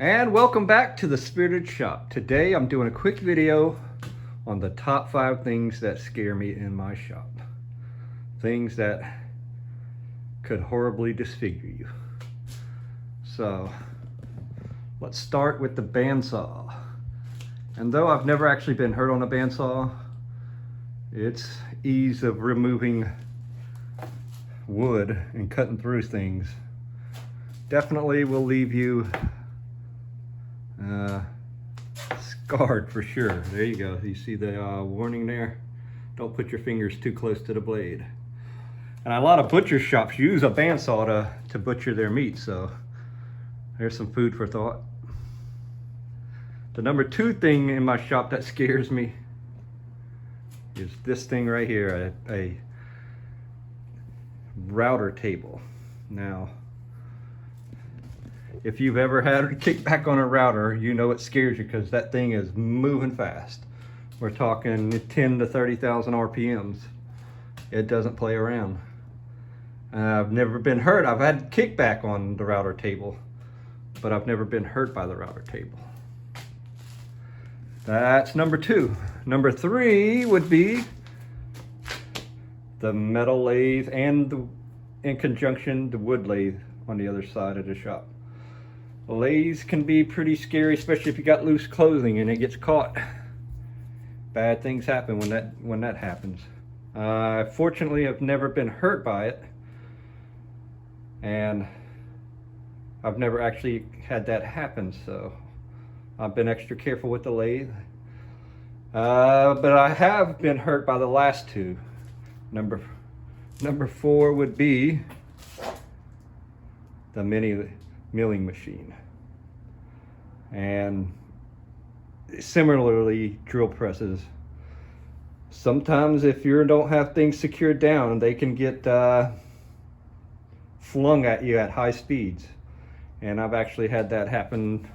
And welcome back to the Spirited Shop. Today I'm doing a quick video on the top 5 things that scare me in my shop. Things that could horribly disfigure you. So let's start with the bandsaw. And though I've never actually been hurt on a bandsaw, its ease of removing wood and cutting through things definitely will leave you scarred for sure. There you go. You see the warning there? Don't put your fingers too close to the blade. And a lot of butcher shops use a bandsaw to butcher their meat, so there's some food for thought. The number 2 thing in my shop that scares me is this thing right here, a router table. Now, if you've ever had a kickback on a router, you know it scares you because that thing is moving fast. We're talking 10 to 30,000 RPMs. It doesn't play around. I've never been hurt. I've had kickback on the router table, but I've never been hurt by the router table. That's number 2. Number 3 would be the metal lathe and in conjunction the wood lathe on the other side of the shop. The lathes can be pretty scary, especially if you got loose clothing and it gets caught. Bad things happen when that happens. Fortunately, I've never been hurt by it, and I've never actually had that happen, so I've been extra careful with the lathe. But I have been hurt by the last 2. Number 4 would be the mini milling machine, and similarly drill presses. Sometimes if you don't have things secured down, they can get flung at you at high speeds, and I've actually had that happen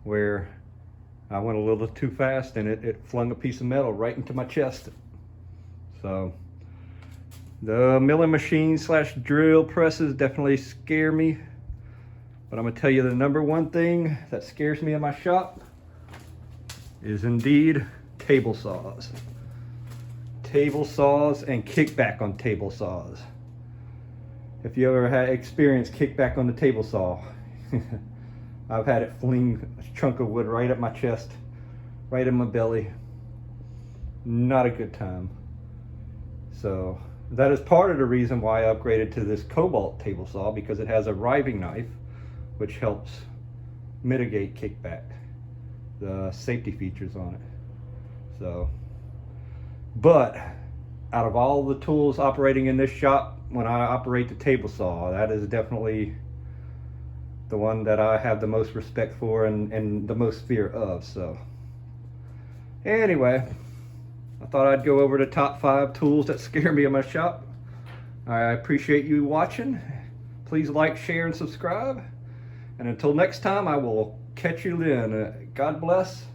where I went a little too fast and it flung a piece of metal right into my chest. So the milling machine / drill presses definitely scare me, but I'm gonna tell you the number 1 thing that scares me in my shop is indeed table saws. Table saws and kickback on table saws. If you ever had experienced kickback on the table saw, I've had it fling a chunk of wood right at my chest, right in my belly. Not a good time. So that is part of the reason why I upgraded to this Cobalt Table Saw, because it has a riving knife, which helps mitigate kickback, the safety features on it. So, but out of all the tools operating in this shop, when I operate the table saw, that is definitely the one that I have the most respect for and the most fear of. So anyway, I thought I'd go over the top 5 tools that scare me in my shop. I appreciate you watching. Please like, share, and subscribe. And until next time, I will catch you then. God bless.